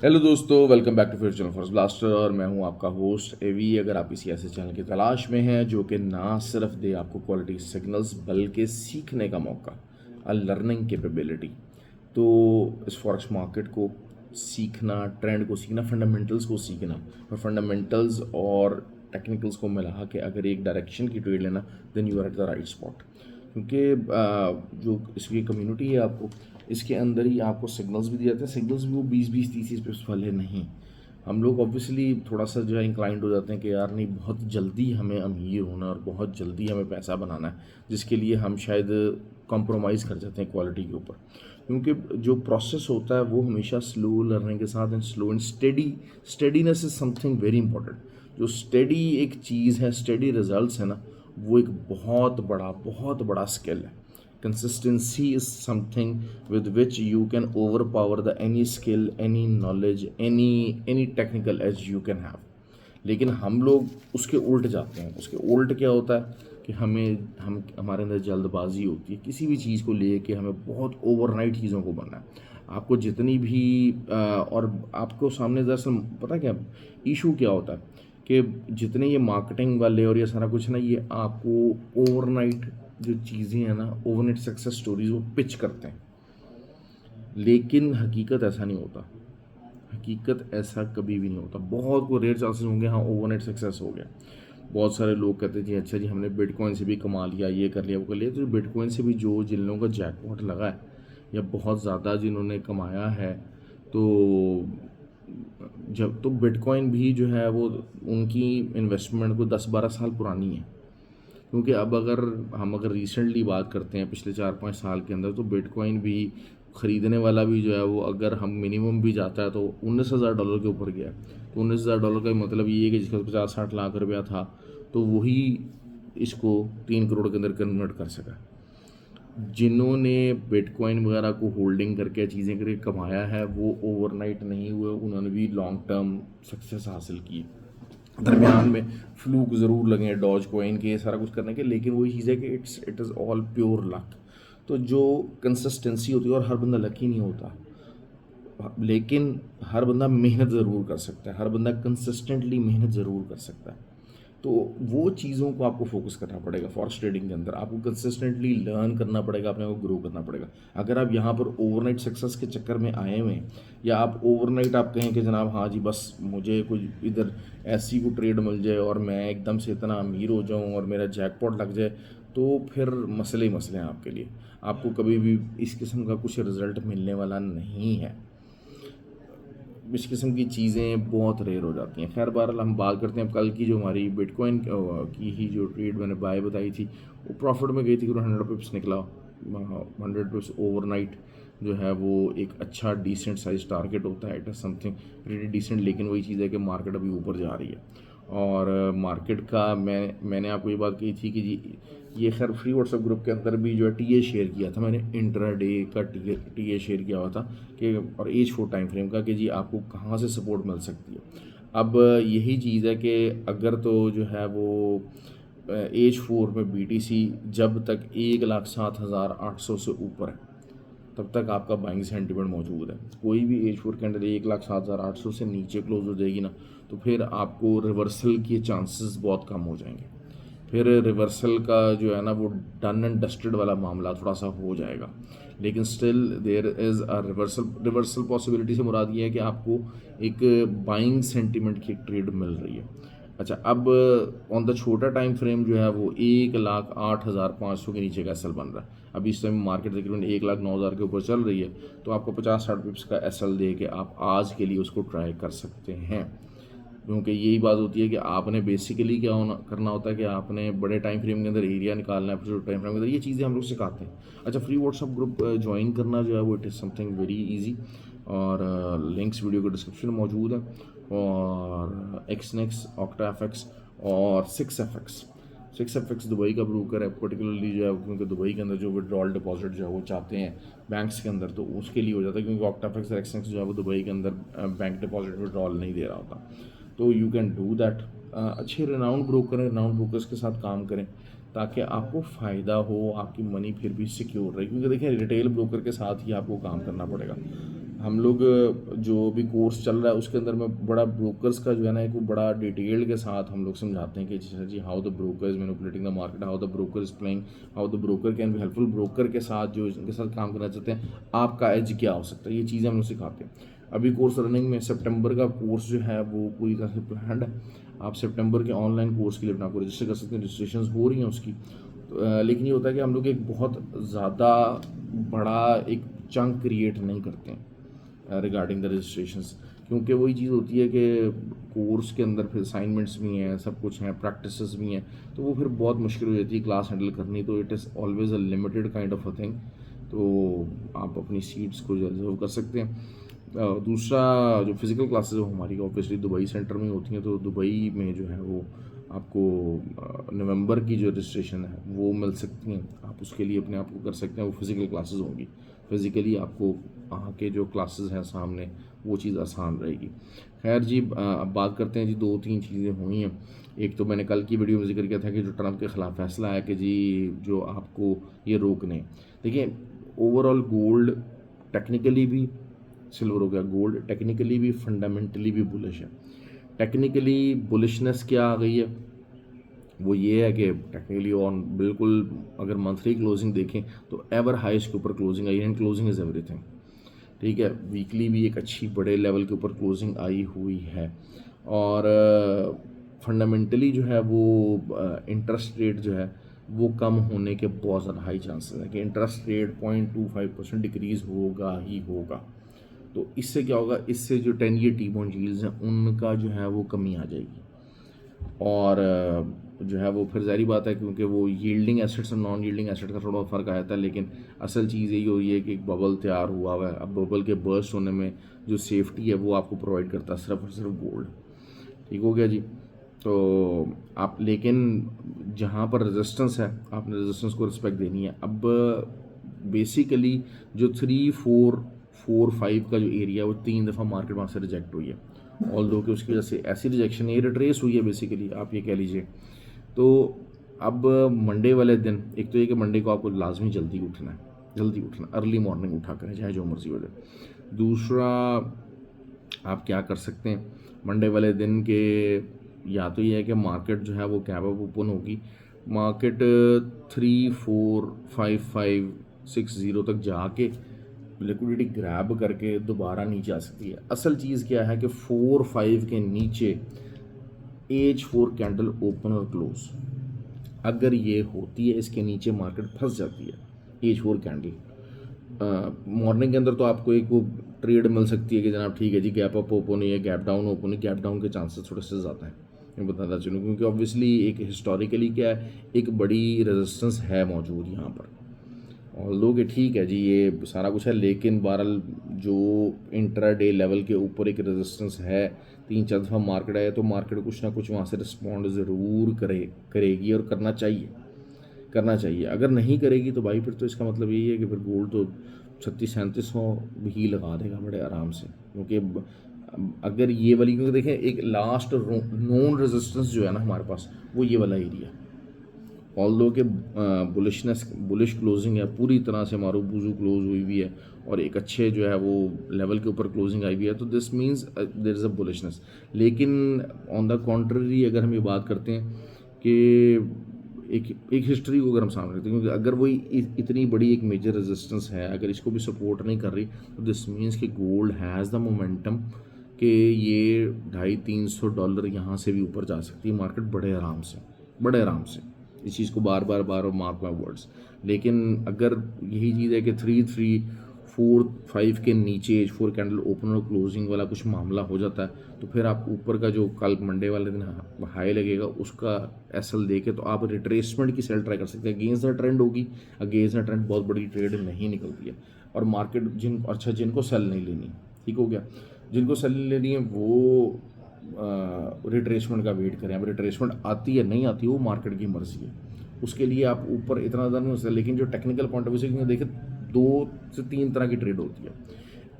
Hello दोस्तों, welcome back to फिर channel for blaster. और मैं हूं आपका होस्ट एवी। अगर आप किसी ऐसे चैनल की तलाश में हैं जो कि ना सिर्फ दे आपको क्वालिटी सिग्नल्स बल्कि सीखने का मौका, अ लर्निंग कैपेबिलिटी, तो इस फॉरेक्स मार्केट को सीखना, ट्रेंड को सीखना, फंडामेंटल्स को सीखना, और फंडामेंटल्स और टेक्निकल्स को मिला के अगर एक डायरेक्शन की ट्रेड लेना, then you are at the right spot. क्योंकि जो इसकी कम्युनिटी है, आपको इसके अंदर ही आपको सिग्नल्स भी दिए जाते हैं। सिग्नल्स भी वो 20-20 30 पिप्स वाले नहीं। हम लोग ऑब्वियसली थोड़ा सा जो है इंक्लाइंड हो जाते हैं कि यार नहीं, बहुत जल्दी हमें अमीर होना और बहुत जल्दी हमें पैसा बनाना है, जिसके लिए हम शायद कॉम्प्रोमाइज़ कर जाते हैं क्वालिटी के ऊपर। क्योंकि जो प्रोसेस होता है वो हमेशा स्लो लर्निंग के साथ and slow and steadiness is something very important. जो स्टेडी एक चीज़ है, स्टेडी रिजल्ट्स है ना, वो एक बहुत बड़ा स्किल है। Consistency is something with which you can overpower the any skill, any knowledge, any technical edge you can have। लेकिन हम लोग उसके उल्ट जाते हैं। उसके उल्ट क्या होता है कि हमारे अंदर जल्दबाजी होती है किसी भी चीज़ को लेके। हमें बहुत ओवरनाइट चीज़ों को बनना है। आपको जितनी भी और आपको सामने दरअसल पता क्या इशू क्या होता है कि जितने ये मार्केटिंग वाले और ये सारा कुछ ना, ये आपको ओवरनाइट जो चीज़ें हैं ना, ओवरनाइट सक्सेस स्टोरीज वो पिच करते हैं। लेकिन हकीकत ऐसा नहीं होता। हकीकत ऐसा कभी भी नहीं होता। बहुत को रेयर चांसेस होंगे हाँ ओवरनाइट सक्सेस हो गया। बहुत सारे लोग कहते हैं जी अच्छा जी हमने बिटकॉइन से भी कमा लिया, ये कर लिया वो कर लिया। तो बिटकॉइन से भी जो जिन लोगों का जैकपॉट लगा है या बहुत ज़्यादा जिन्होंने कमाया है, तो जब तो बिटकॉइन भी जो है वो उनकी इन्वेस्टमेंट को 10-12 साल पुरानी है। क्योंकि अब अगर रिसेंटली बात करते हैं पिछले 4-5 साल के अंदर, तो बिटकॉइन भी ख़रीदने वाला भी जो है वो अगर हम मिनिमम भी जाता है तो $19,000 के ऊपर गया है। तो $19,000 का मतलब ये है कि जिसका 50-60 लाख रुपया था, तो वही इसको 3 करोड़ के अंदर कन्वर्ट कर सका। जिन्होंने बिटकॉइन वगैरह को होल्डिंग करके चीज़ें करके कमाया है, वो ओवरनाइट नहीं हुए, उन्होंने भी लॉन्ग टर्म सक्सेस हासिल की। दरमियान में फ्लूक ज़रूर लगे डॉज कोइन के, सारा कुछ करने के, लेकिन वही चीज़ है कि it is all pure luck. तो जो कंसिस्टेंसी होती है, और हर बंदा लकी नहीं होता, लेकिन हर बंदा मेहनत ज़रूर कर सकता है, हर बंदा कंसिस्टेंटली मेहनत ज़रूर कर सकता है। तो वो चीज़ों को आपको फोकस करना पड़ेगा। फॉरेक्स ट्रेडिंग के अंदर आपको कंसिस्टेंटली लर्न करना पड़ेगा, अपने को ग्रो करना पड़ेगा। अगर आप यहाँ पर ओवरनाइट सक्सेस के चक्कर में आए हुए हैं, या आप ओवरनाइट आप कहें कि जनाब हाँ जी बस मुझे कोई इधर ऐसी को ट्रेड मिल जाए और मैं एकदम से इतना अमीर हो जाऊँ और मेरा जैकपॉट लग जाए, तो फिर मसले ही मसले हैं आपके लिए। आपको कभी भी इस किस्म का कुछ रिज़ल्ट मिलने वाला नहीं है। इस किस्म की चीज़ें बहुत रेयर हो जाती हैं। खैर बहरहाल हम बात करते हैं अब कल की। जो हमारी बिटकॉइन की ही जो ट्रेड मैंने बाय बताई थी, वो प्रॉफिट में गई थी। 100 पिप्स निकला। 100 पिप्स ओवरनाइट जो है वो एक अच्छा डिसेंट साइज टारगेट होता है। It is something pretty decent. लेकिन वही चीज़ है कि मार्केट अभी ऊपर जा रही है, और मार्केट का मैंने आपको ये बात कही थी कि जी ये खैर फ्री व्हाट्सएप ग्रुप के अंदर भी जो है टीए शेयर किया था मैंने। इंट्राडे का टीए शेयर किया हुआ था कि, और H4 टाइम फ्रेम का, कि जी आपको कहाँ से सपोर्ट मिल सकती है। अब यही चीज़ है कि अगर तो जो है वो H4 में BTC जब तक 1,07,800 से ऊपर है, तब तक आपका बाइंग सेंटीमेंट मौजूद है। कोई भी H4 कैंडल 1,07,800 से नीचे क्लोज हो जाएगी ना, तो फिर आपको रिवर्सल के चांसेस बहुत कम हो जाएंगे। फिर रिवर्सल का जो है ना वो डन एंड डस्टेड वाला मामला थोड़ा सा हो जाएगा। लेकिन still there is a reversal possibility से मुराद ये है कि आपको एक बाइंग सेंटीमेंट की एक ट्रेड मिल रही है। अच्छा, अब ऑन द छोटा टाइम फ्रेम जो है वो 1,08,500 के नीचे का एसएल बन रहा है। अभी इस टाइम मार्केट तकरीबन 1,09,000 के ऊपर चल रही है, तो आपको 50-60 पिप्स का एसएल दे के आप आज के लिए उसको ट्राई कर सकते हैं। क्योंकि यही बात होती है कि आपने बेसिकली क्या करना होता है कि आपने बड़े टाइम फ्रेम के अंदर एरिया निकालना है, फिर टाइम फ्रेम के अंदर ये चीज़ें हम लोग सिखाते हैं। अच्छा, फ्री व्हाट्सअप ग्रुप ज्वाइन करना जो है वो it is something very easy, और लिंक्स वीडियो के डिस्क्रिप्शन में मौजूद है। और एक्सनेक्स, ऑक्टाफेक्स और 6FX दुबई का ब्रोकर है पर्टिकुलरली जो है, क्योंकि दुबई के अंदर जो विड्रॉल डिपॉजिट जो है वो चाहते हैं बैंक्स के अंदर, तो उसके लिए हो जाता है। क्योंकि ऑक्टाफेक्स और एक्सनेक्स जो है वो दुबई के अंदर बैंक डिपॉजिट विड्रॉल नहीं दे रहा होता। तो यू कैन डू दैट। अच्छे रिनाउंड ब्रोकर हैं, रिनाउंड ब्रोकर्स के साथ काम करें ताकि आपको फ़ायदा हो, आपकी मनी फिर भी सिक्योर रहे। क्योंकि देखिए रिटेल ब्रोकर के साथ ही आपको काम करना पड़ेगा। हम लोग जो भी कोर्स चल रहा है उसके अंदर में बड़ा ब्रोकर्स का जो है ना एक वो बड़ा डिटेल के साथ हम लोग समझाते हैं कि जी how the broker is manipulating the market, how the broker is playing, how the broker can be helpful, broker के साथ जो इनके साथ काम करना चाहते हैं आपका एज क्या हो सकता है, ये चीज़ें हम लोग सिखाते हैं। अभी कोर्स रनिंग में सितंबर का कोर्स जो है वो पूरी तरह से प्लान्ड है। आप सितंबर के ऑनलाइन कोर्स के लिए अपना आपको रजिस्टर कर सकते हैं, रजिस्ट्रेशन हो रही हैं उसकी। लेकिन ये होता है कि हम लोग एक बहुत ज़्यादा बड़ा एक चंक क्रिएट नहीं करते हैं रिगार्डिंग द रजिस्ट्रेशंस, क्योंकि वही चीज़ होती है कि कोर्स के अंदर फिर असाइनमेंट्स भी हैं, सब कुछ हैं, प्रैक्टिसेस भी हैं, तो वो फिर बहुत मुश्किल हो जाती है क्लास हैंडल करनी। तो it is always a limited kind of a thing, तो आप अपनी सीट्स को रिजर्व कर सकते हैं। दूसरा जो फिज़िकल क्लासेस है हमारी ऑब्वियसली दुबई सेंटर में होती हैं, तो दुबई में जो है वो आपको नवंबर की जो रजिस्ट्रेशन है वो मिल सकती हैं, आप उसके लिए अपने आप को कर सकते हैं। वो फिज़िकल क्लासेस होंगी, फिज़िकली आपको वहाँ के जो क्लासेस हैं सामने वो चीज़ आसान रहेगी। खैर जी, अब बात करते हैं जी, 2-3 चीज़ें हुई हैं। एक तो मैंने कल की वीडियो में जिक्र किया था कि जो ट्रंप के ख़िलाफ़ फैसला आया कि जी जो आपको ये रोकने, देखिए ओवरऑल गोल्ड टेक्निकली भी, सिल्वर हो गया, गोल्ड टेक्निकली भी फंडामेंटली भी बुलिश है। टेक्निकली बुलिशनेस क्या आ गई है, वो ये है कि टेक्निकली ऑन बिल्कुल अगर मंथली क्लोजिंग देखें तो एवर हाइस्ट के ऊपर closing I, and closing is everything. ठीक है, वीकली भी एक अच्छी बड़े लेवल के ऊपर क्लोजिंग आई हुई है। और फंडामेंटली जो है वो इंटरेस्ट रेट जो है वो कम होने के बहुत ज़्यादा हाई चांसेस हैं कि इंटरेस्ट रेट 0.25% डिक्रीज़ होगा ही होगा। तो इससे क्या होगा, इससे जो 10 ईयर टी बॉन्ड यील्ड्स हैं उनका जो है वो कमी आ जाएगी, और जो है वो फिर ज़ाहिर बात है क्योंकि वो यील्डिंग एसेट्स और नॉन यील्डिंग एसेट का थोड़ा फ़र्क आ जाता है। लेकिन असल चीज़ यही हो रही है कि एक बबल तैयार हुआ है, अब बबल के बर्स्ट होने में जो सेफ्टी है वो आपको प्रोवाइड करता है सिर्फ और सिर्फ गोल्ड। ठीक हो गया जी। तो आप लेकिन जहाँ पर रेजिस्टेंस है आपने रेजिस्टेंस को रिस्पेक्ट देनी है। अब बेसिकली जो 3, 4, 4, 5 का जो एरिया है वो 3 दफ़ा मार्केट वहाँ से रिजेक्ट हुई है, ऑल दो कि उसकी वजह से ऐसी रिजेक्शन ये रिट्रेस हुई है बेसिकली, आप ये कह लीजिए। तो अब मंडे वाले दिन, एक तो ये कि मंडे को आपको लाजमी जल्दी उठना है, जल्दी उठना, अर्ली मॉर्निंग उठा करें चाहे जो मर्जी हो जाए। दूसरा आप क्या कर सकते हैं मंडे वाले दिन के, या तो ये है कि मार्केट जो है वो कैप अप ओपन होगी, मार्केट 3455560 तक जाके लिक्विडिटी ग्रैब करके दोबारा नीचे आ सकती है। असल चीज़ क्या है कि 4-5 के नीचे H4 कैंडल ओपन और क्लोज, अगर ये होती है इसके नीचे मार्केट फंस जाती है H4 कैंडल। मॉर्निंग के अंदर तो आपको एक वो ट्रेड मिल सकती है कि जनाब ठीक है जी गैप अप ओपन है, गैप डाउन ओपन है, गैप डाउन के चांसेस थोड़े से ज़्यादा हैं, मैं बताना चलूँ, क्योंकि ऑब्वियसली एक हिस्टोरिकली क्या है, एक बड़ी रेजिस्टेंस है मौजूद यहाँ पर। और लोग ठीक है जी ये सारा कुछ है, लेकिन बहरहाल जो इंट्रा डे लेवल के ऊपर एक रेजिस्टेंस है, 3-4 दफ़ा मार्केट आया तो मार्केट कुछ ना कुछ वहाँ से रिस्पॉन्ड ज़रूर करेगी, और करना चाहिए। अगर नहीं करेगी तो भाई फिर तो इसका मतलब यही है कि फिर गोल्ड तो 3600-3700 ही लगा देगा बड़े आराम से, क्योंकि अगर ये वाली, क्योंकि देखें एक लास्ट नॉन रेजिस्टेंस जो है ना हमारे पास वो ये वाला एरिया, ऑल दो के बुलिश क्लोजिंग है, पूरी तरह से मारू बूजू क्लोज हुई हुई है और एक अच्छे जो है वो लेवल के ऊपर क्लोजिंग आई हुई है, तो this means there is a bullishness. लेकिन ऑन द कॉन्ट्ररी अगर हम ये बात करते हैं कि एक हिस्ट्री को अगर हम सामने रखते हैं, क्योंकि अगर वही इतनी बड़ी एक मेजर रेजिस्टेंस है, अगर इसको भी सपोर्ट नहीं कर रही, तो दिस मीन्स कि गोल्ड हैज़ द मोमेंटम कि ये $250-300 यहाँ से भी ऊपर जा सकती है मार्केट बड़े आराम से। इस चीज़ को बार बार मार्क माई वर्ड्स। लेकिन अगर यही चीज़ है कि 3-3-4-5 के नीचे H4 कैंडल ओपन और क्लोजिंग वाला कुछ मामला हो जाता है, तो फिर आप ऊपर का जो कल मंडे वाले दिन हाई लगेगा उसका एसएल देके तो आप रिट्रेसमेंट की सेल ट्राई कर सकते हैं। अगेंस्ट द ट्रेंड होगी, अगेंस्ट द ट्रेंड बहुत बड़ी ट्रेड नहीं निकलती है, और मार्केट जिनको सेल नहीं लेनी, ठीक हो गया, जिनको सेल लेनी है वो रिट्रेसमेंट का वेट करें। अब रिट्रेसमेंट आती है नहीं आती वो मार्केट की मर्जी है, उसके लिए आप ऊपर इतना ज़्यादा नहीं हो सकता। लेकिन जो टेक्निकल पॉइंट ऑफ व्यू से देखें 2 से 3 तरह की ट्रेड होती है।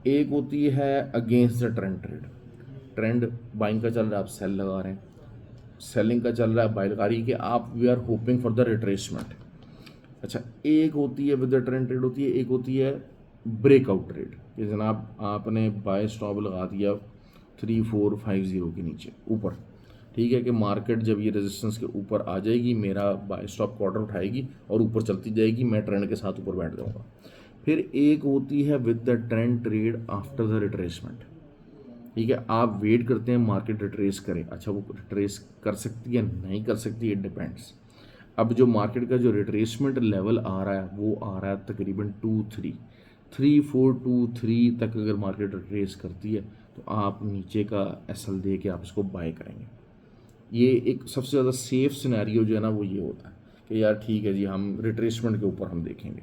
एक होती है against the trend trade, trend buying का चल रहा है आप सेल लगा रहे हैं, सेलिंग का चल रहा है बाय लगा रही है कि आप we are hoping for the retracement. अच्छा, एक होती है विद द ट्रेंड ट्रेड होती है, एक होती है ब्रेकआउट ट्रेड कि जनाब आपने बाय स्टॉप लगा दिया 3450 के नीचे ऊपर, ठीक है, कि मार्केट जब ये रेजिस्टेंस के ऊपर आ जाएगी मेरा बाय स्टॉप क्वार्टर उठाएगी और ऊपर चलती जाएगी, मैं ट्रेंड के साथ ऊपर बैठ जाऊँगा। फिर एक होती है with the trend trade after the retracement, ठीक है, आप वेट करते हैं मार्केट रिट्रेस करे, अच्छा वो रिट्रेस कर सकती है नहीं कर सकती, इट डिपेंड्स। अब जो मार्केट का जो रिट्रेसमेंट लेवल आ रहा है वो आ रहा है तकरीबन 2423 तक अगर मार्केट रिट्रेस करती है तो आप नीचे का एसएल दे के आप इसको बाय करेंगे। ये एक सबसे ज़्यादा सेफ सिनेरियो जो है ना वो ये होता है कि यार ठीक है जी हम रिट्रेसमेंट के ऊपर हम देखेंगे,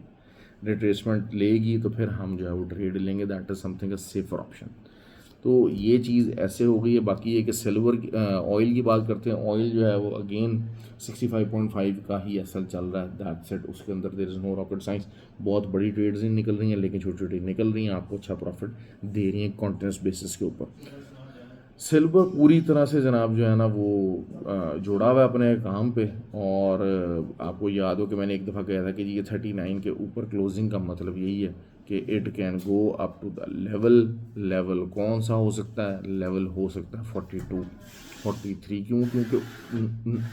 रिट्रेसमेंट लेगी तो फिर हम जो है वो ट्रेड लेंगे, that is something a safer option. तो ये चीज़ ऐसे हो गई है। बाकी ये कि सिल्वर ऑयल की बात करते हैं, ऑयल जो है वो अगेन 65.5 का ही एसएल चल रहा है, दैट्स इट, उसके अंदर there is no rocket science. बहुत बड़ी ट्रेड्स नहीं निकल रही हैं लेकिन छोटी छोटी निकल रही हैं, आपको अच्छा प्रॉफिट दे रही हैं कॉन्टिन्यूस बेसिस के ऊपर। सिल्वर पूरी तरह से जनाब जो है ना वो जुड़ा हुआ है अपने काम पे, और आपको याद हो कि मैंने एक दफ़ा कहा था कि ये 39 के ऊपर क्लोजिंग का मतलब यही है कि it can go up to the level कौन सा हो सकता है, लेवल हो सकता है 42 43। क्योंकि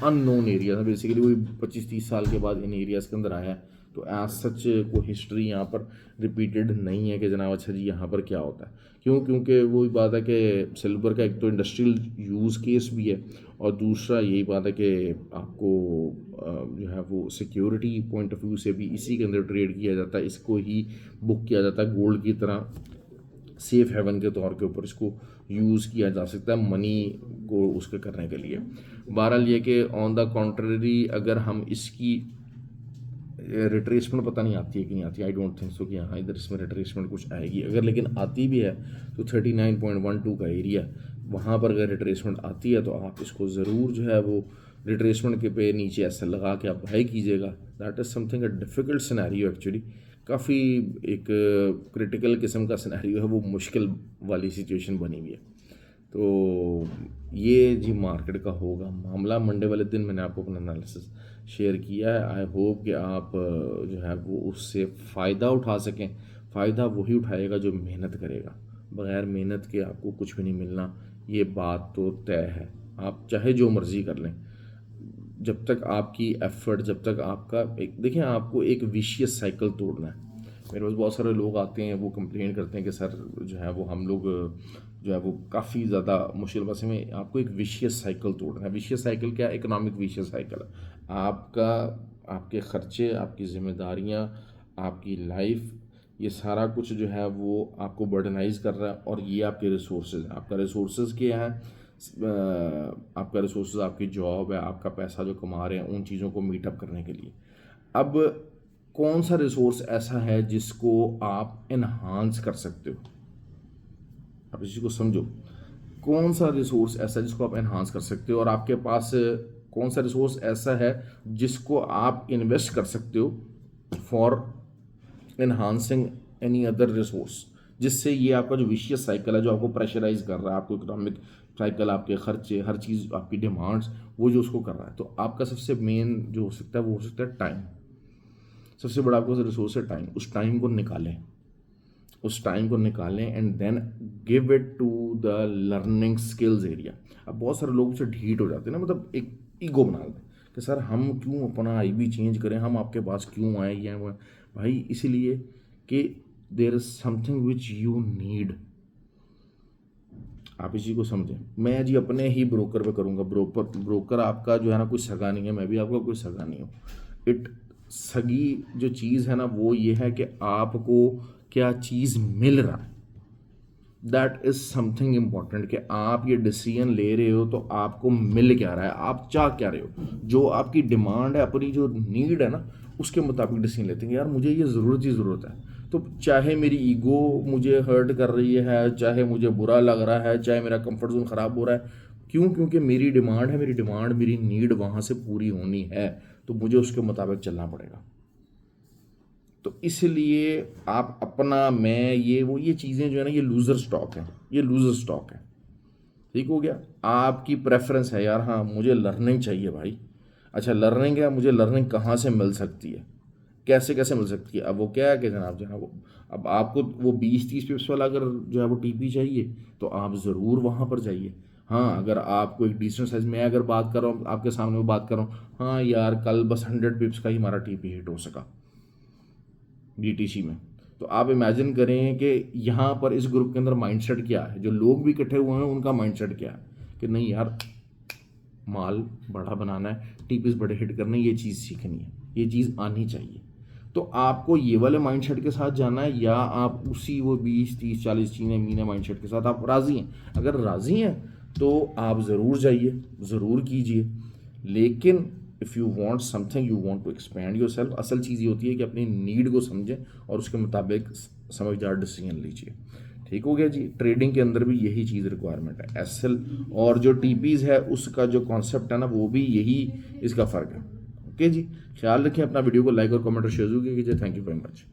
अननोन एरिया था बेसिकली, वही 25-30 साल के बाद इन एरियाज़ के अंदर आया है, तो एज सच कोई हिस्ट्री यहाँ पर रिपीटेड नहीं है कि जनाब अच्छा जी यहाँ पर क्या होता है। क्योंकि वही बात है कि सिल्वर का एक तो इंडस्ट्रियल यूज़ केस भी है, और दूसरा यही बात है कि आपको जो है वो सिक्योरिटी पॉइंट ऑफ व्यू से भी इसी के अंदर ट्रेड किया जाता है, इसको ही बुक किया जाता है गोल्ड की तरह, सेफ हेवन के तौर के ऊपर इसको यूज़ किया जा सकता है मनी को उसके करने के लिए। बहरहाल ये कि ऑन द कॉन्ट्ररी अगर हम इसकी रिट्रेसमेंट पता नहीं आती है कि नहीं आती, आई डोंट थिंक सो कि हाँ इधर इसमें रिट्रेसमेंट कुछ आएगी, अगर लेकिन आती भी है तो 39.12 का एरिया, वहाँ पर अगर रिट्रेसमेंट आती है तो आप इसको ज़रूर जो है वो रिट्रेसमेंट के पे नीचे ऐसे लगा के आप बाय कीजिएगा। That is something a difficult scenario actually, काफ़ी एक क्रिटिकल किस्म का सिनेरियो है, वो मुश्किल वाली सिचुएशन बनी हुई है। तो ये जी मार्केट का होगा मामला। मंडे वाले दिन मैंने आपको अपना एनालिसिस शेयर किया है, आई होप कि आप जो है वो उससे फ़ायदा उठा सकें। फ़ायदा वही उठाएगा जो मेहनत करेगा, बग़ैर मेहनत के आपको कुछ भी नहीं मिलना, ये बात तो तय है। आप चाहे जो मर्ज़ी कर लें, जब तक आपकी एफ़र्ट, जब तक आपका एक देखें, आपको एक विशियस साइकिल तोड़ना है। मेरे पास बहुत सारे लोग आते हैं वो कंप्लेन करते हैं कि सर जो है वो हम लोग जो है वो काफ़ी ज़्यादा मुश्किल बस में, आपको एक विशियस साइकिल तोड़ना है। विशियस साइकिल क्या? इकोनॉमिक विशियस साइकिल है आपका, आपके ख़र्चे, आपकी ज़िम्मेदारियाँ, आपकी लाइफ, ये सारा कुछ जो है वो आपको बर्डनाइज कर रहा है, और ये आपके रिसोर्सेज हैं। आपका रिसोर्सेज क्या है? आपका रिसोर्सेज आपकी जॉब है, आपका पैसा जो कमा रहे हैं उन चीज़ों को मीटअप करने के लिए। अब कौन सा रिसोर्स ऐसा है जिसको आप इन्हांस कर सकते हो? आप इसी को समझो, कौन सा रिसोर्स ऐसा है जिसको आप इन्हांस कर सकते हो, और आपके पास कौन सा रिसोर्स ऐसा है जिसको आप इन्वेस्ट कर सकते हो for enhancing any other resource, जिससे ये आपका जो विशियस साइकिल है जो आपको प्रेशराइज कर रहा है, आपको इकोनॉमिक साइकिल, आपके खर्चे, हर चीज़, आपकी डिमांड्स, वो जो उसको कर रहा है, तो आपका सबसे मेन जो हो सकता है वो हो सकता है टाइम। सबसे बड़ा आपको रिसोर्स है टाइम। उस टाइम को निकालें, उस टाइम को निकालें and then give it to the learning skills area. अब बहुत सारे लोग उससे ढीठ हो जाते हैं ना, मतलब एक ईगो बना लेते हैं कि सर हम क्यों अपना आईबी चेंज करें, हम आपके पास क्यों आए, ये वो भाई इसलिए कि there is something which you need. आप इसी को समझें। मैं जी अपने ही ब्रोकर पे करूँगा, ब्रोकर आपका जो है ना कोई सगा नहीं है, मैं भी आपका कोई सगा नहीं हूँ। इट सगी जो चीज़ है ना वो ये है कि आपको क्या चीज़ मिल रहा है, दैट इज़ समथिंग इम्पॉर्टेंट, कि आप ये डिसीजन ले रहे हो तो आपको मिल क्या रहा है, आप चाह क्या रहे हो, जो आपकी डिमांड है, अपनी जो नीड है ना उसके मुताबिक डिसीजन लेते हैं। यार मुझे ये ज़रूरत है, तो चाहे मेरी ईगो मुझे हर्ट कर रही है, चाहे मुझे बुरा लग रहा है, चाहे मेरा कंफर्ट जोन ख़राब हो रहा है, क्यों? क्योंकि मेरी डिमांड है, मेरी नीड वहाँ से पूरी होनी है, तो मुझे उसके मुताबिक चलना पड़ेगा। तो इसलिए आप अपना, मैं, ये चीज़ें जो है ना ये लूज़र स्टॉक है, ये लूज़र स्टॉक है। ठीक हो गया? आपकी प्रेफरेंस है यार, हाँ मुझे लर्निंग चाहिए भाई। अच्छा लर्निंग है, मुझे लर्निंग कहाँ से मिल सकती है? कैसे कैसे मिल सकती है। अब वो क्या है कि जनाब जो है वो, अब आपको वो 20-30 पिप्स वाला अगर जो है वो टीपी चाहिए तो आप ज़रूर वहाँ पर जाइए। हाँ, अगर आपको एक डिसेंट साइज़, मैं अगर बात कर रहा हूँ आपके सामने, वो बात कर रहा हूँ, हाँ यार कल बस 100 पिप्स का ही हमारा टीपी हिट हो सका BTC में। तो आप इमेजिन करें कि यहाँ पर इस ग्रुप के अंदर माइंडसेट क्या है, जो लोग भी इकट्ठे हुए हैं उनका माइंडसेट क्या है कि नहीं यार माल बड़ा बनाना है, टीपीस बड़े हिट करने, ये चीज़ सीखनी है, ये चीज़ आनी चाहिए। तो आपको ये वाले माइंडसेट के साथ जाना है या आप उसी वो 20-30-40 चीने मीने माइंडसेट के साथ आप राज़ी हैं? अगर राज़ी हैं तो आप ज़रूर जाइए, ज़रूर कीजिए। लेकिन if you want something, you want to expand yourself, असल चीज़ ये होती है कि अपनी नीड को समझें और उसके मुताबिक समझदार डिसीजन लीजिए। ठीक हो गया जी। ट्रेडिंग के अंदर भी यही चीज़ रिक्वायरमेंट है। एसएल और जो टीपीज़ है उसका जो कॉन्सेप्ट है ना, वो भी यही इसका फ़र्क है। ओके जी, ख्याल रखें अपना। वीडियो को लाइक और कमेंट और शेयर कीजिए। Thank you very much.